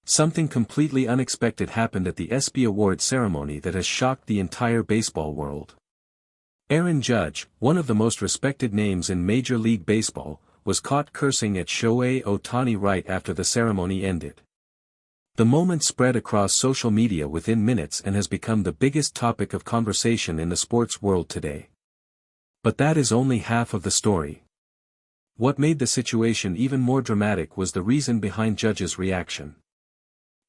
Something completely unexpected happened at the ESPY Awards ceremony that has shocked the entire baseball world. Aaron Judge, one of the most respected names in Major League Baseball, was caught cursing at Shohei Ohtani right after the ceremony ended. The moment spread across social media within minutes and has become the biggest topic of conversation in the sports world today. But that is only half of the story. What made the situation even more dramatic was the reason behind Judge's reaction.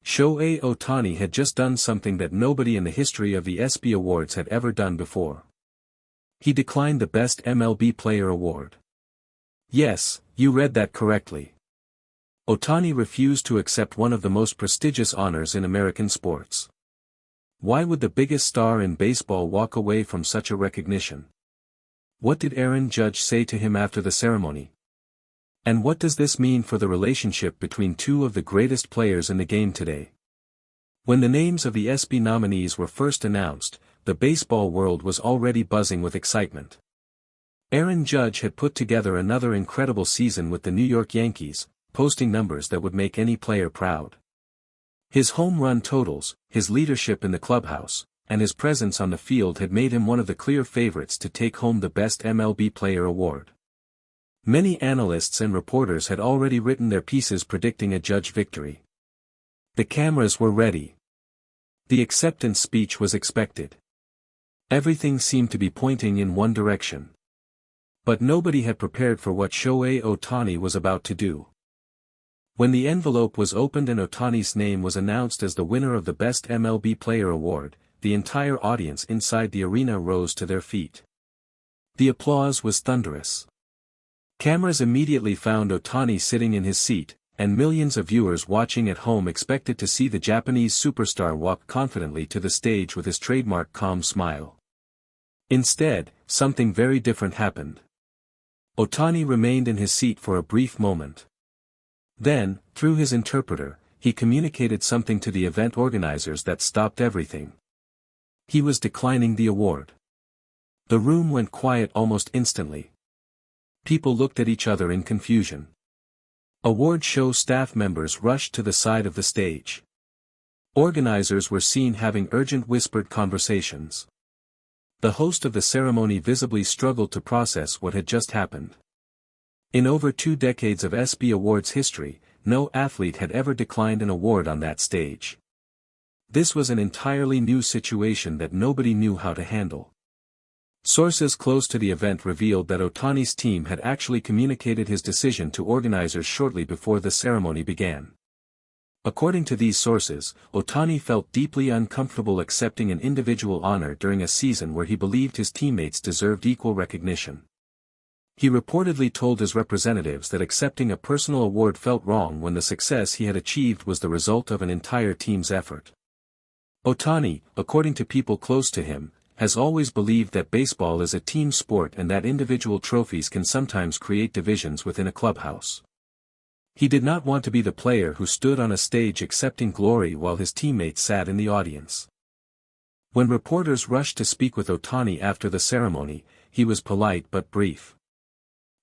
Shohei Ohtani had just done something that nobody in the history of the ESPY Awards had ever done before. He declined the Best MLB Player award. Yes, you read that correctly. Ohtani refused to accept one of the most prestigious honors in American sports. Why would the biggest star in baseball walk away from such a recognition? What did Aaron Judge say to him after the ceremony? And what does this mean for the relationship between two of the greatest players in the game today? When the names of the ESPY nominees were first announced, the baseball world was already buzzing with excitement. Aaron Judge had put together another incredible season with the New York Yankees, posting numbers that would make any player proud. His home run totals, his leadership in the clubhouse, and his presence on the field had made him one of the clear favorites to take home the Best MLB Player award. Many analysts and reporters had already written their pieces predicting a Judge victory. The cameras were ready. The acceptance speech was expected. Everything seemed to be pointing in one direction. But nobody had prepared for what Shohei Ohtani was about to do. When the envelope was opened and Ohtani's name was announced as the winner of the Best MLB Player award, the entire audience inside the arena rose to their feet. The applause was thunderous. Cameras immediately found Ohtani sitting in his seat, and millions of viewers watching at home expected to see the Japanese superstar walk confidently to the stage with his trademark calm smile. Instead, something very different happened. Ohtani remained in his seat for a brief moment. Then, through his interpreter, he communicated something to the event organizers that stopped everything. He was declining the award. The room went quiet almost instantly. People looked at each other in confusion. Award show staff members rushed to the side of the stage. Organizers were seen having urgent whispered conversations. The host of the ceremony visibly struggled to process what had just happened. In over 2 decades of ESPY Awards history, no athlete had ever declined an award on that stage. This was an entirely new situation that nobody knew how to handle. Sources close to the event revealed that Ohtani's team had actually communicated his decision to organizers shortly before the ceremony began. According to these sources, Ohtani felt deeply uncomfortable accepting an individual honor during a season where he believed his teammates deserved equal recognition. He reportedly told his representatives that accepting a personal award felt wrong when the success he had achieved was the result of an entire team's effort. Ohtani, according to people close to him, has always believed that baseball is a team sport and that individual trophies can sometimes create divisions within a clubhouse. He did not want to be the player who stood on a stage accepting glory while his teammates sat in the audience. When reporters rushed to speak with Ohtani after the ceremony, he was polite but brief.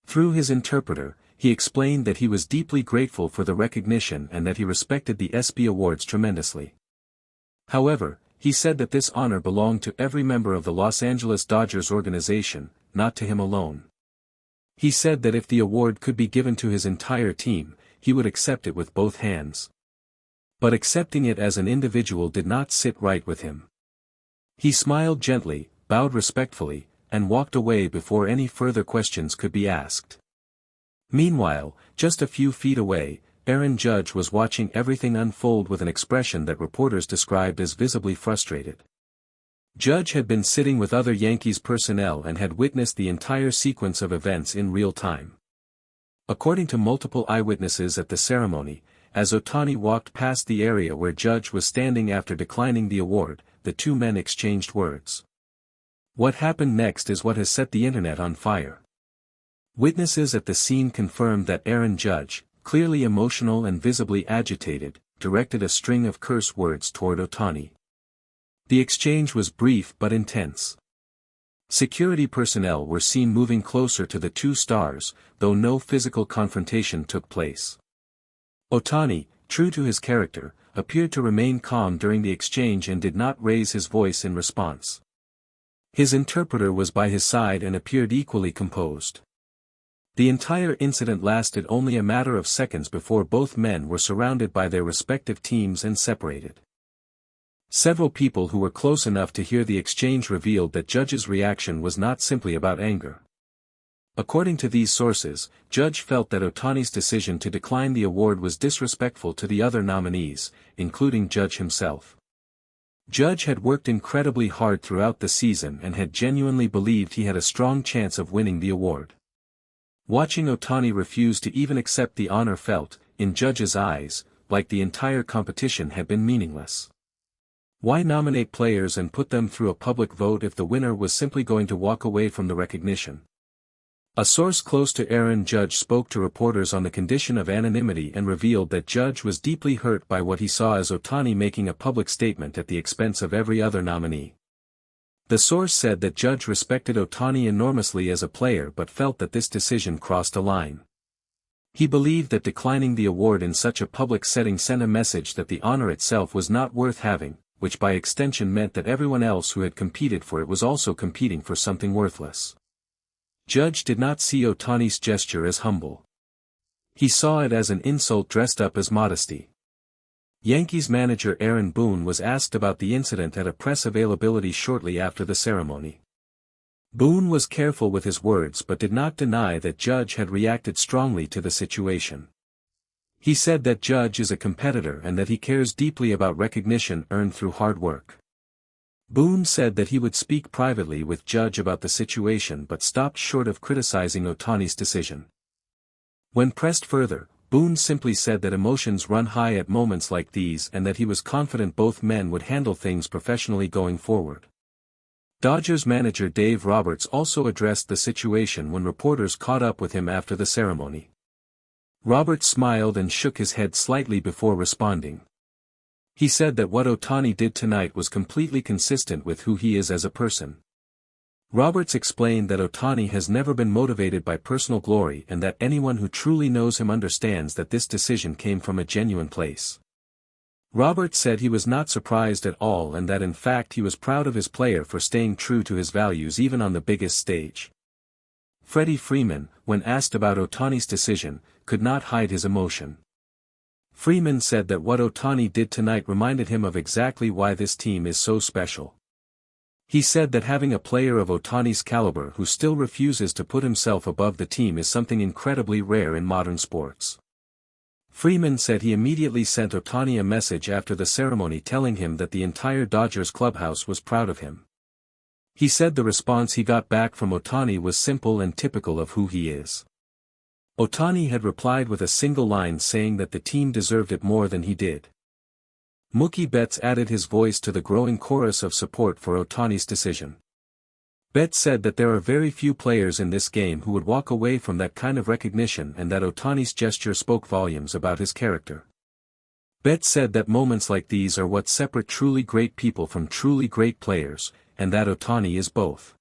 Through his interpreter, he explained that he was deeply grateful for the recognition and that he respected the ESPY Awards tremendously. However, he said that this honor belonged to every member of the Los Angeles Dodgers organization, not to him alone. He said that if the award could be given to his entire team, he would accept it with both hands. But accepting it as an individual did not sit right with him. He smiled gently, bowed respectfully, and walked away before any further questions could be asked. Meanwhile, just a few feet away, Aaron Judge was watching everything unfold with an expression that reporters described as visibly frustrated. Judge had been sitting with other Yankees personnel and had witnessed the entire sequence of events in real time. According to multiple eyewitnesses at the ceremony, as Ohtani walked past the area where Judge was standing after declining the award, the two men exchanged words. What happened next is what has set the internet on fire. Witnesses at the scene confirmed that Aaron Judge, clearly emotional and visibly agitated, directed a string of curse words toward Ohtani. The exchange was brief but intense. Security personnel were seen moving closer to the two stars, though no physical confrontation took place. Ohtani, true to his character, appeared to remain calm during the exchange and did not raise his voice in response. His interpreter was by his side and appeared equally composed. The entire incident lasted only a matter of seconds before both men were surrounded by their respective teams and separated. Several people who were close enough to hear the exchange revealed that Judge's reaction was not simply about anger. According to these sources, Judge felt that Ohtani's decision to decline the award was disrespectful to the other nominees, including Judge himself. Judge had worked incredibly hard throughout the season and had genuinely believed he had a strong chance of winning the award. Watching Ohtani refuse to even accept the honor felt, in Judge's eyes, like the entire competition had been meaningless. Why nominate players and put them through a public vote if the winner was simply going to walk away from the recognition? A source close to Aaron Judge spoke to reporters on the condition of anonymity and revealed that Judge was deeply hurt by what he saw as Ohtani making a public statement at the expense of every other nominee. The source said that Judge respected Ohtani enormously as a player but felt that this decision crossed a line. He believed that declining the award in such a public setting sent a message that the honor itself was not worth having, which by extension meant that everyone else who had competed for it was also competing for something worthless. Judge did not see Ohtani's gesture as humble. He saw it as an insult dressed up as modesty. Yankees manager Aaron Boone was asked about the incident at a press availability shortly after the ceremony. Boone was careful with his words but did not deny that Judge had reacted strongly to the situation. He said that Judge is a competitor and that he cares deeply about recognition earned through hard work. Boone said that he would speak privately with Judge about the situation but stopped short of criticizing Ohtani's decision. When pressed further, Boone simply said that emotions run high at moments like these and that he was confident both men would handle things professionally going forward. Dodgers manager Dave Roberts also addressed the situation when reporters caught up with him after the ceremony. Roberts smiled and shook his head slightly before responding. He said that what Ohtani did tonight was completely consistent with who he is as a person. Roberts explained that Ohtani has never been motivated by personal glory and that anyone who truly knows him understands that this decision came from a genuine place. Roberts said he was not surprised at all and that in fact he was proud of his player for staying true to his values even on the biggest stage. Freddie Freeman, when asked about Ohtani's decision, could not hide his emotion. Freeman said that what Ohtani did tonight reminded him of exactly why this team is so special. He said that having a player of Ohtani's caliber who still refuses to put himself above the team is something incredibly rare in modern sports. Freeman said he immediately sent Ohtani a message after the ceremony telling him that the entire Dodgers clubhouse was proud of him. He said the response he got back from Ohtani was simple and typical of who he is. Ohtani had replied with a single line saying that the team deserved it more than he did. Mookie Betts added his voice to the growing chorus of support for Ohtani's decision. Betts said that there are very few players in this game who would walk away from that kind of recognition and that Ohtani's gesture spoke volumes about his character. Betts said that moments like these are what separate truly great people from truly great players, and that Ohtani is both.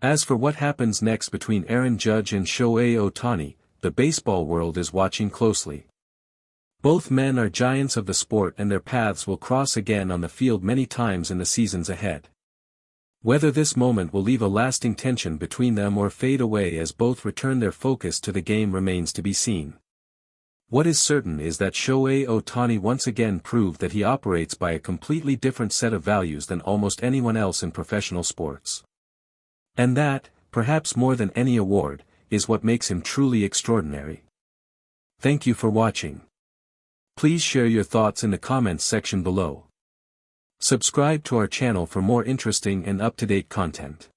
As for what happens next between Aaron Judge and Shohei Ohtani, the baseball world is watching closely. Both men are giants of the sport and their paths will cross again on the field many times in the seasons ahead. Whether this moment will leave a lasting tension between them or fade away as both return their focus to the game remains to be seen. What is certain is that Shohei Ohtani once again proved that he operates by a completely different set of values than almost anyone else in professional sports. And that, perhaps more than any award, is what makes him truly extraordinary. Thank you for watching. Please share your thoughts in the comments section below. Subscribe to our channel for more interesting and up-to-date content.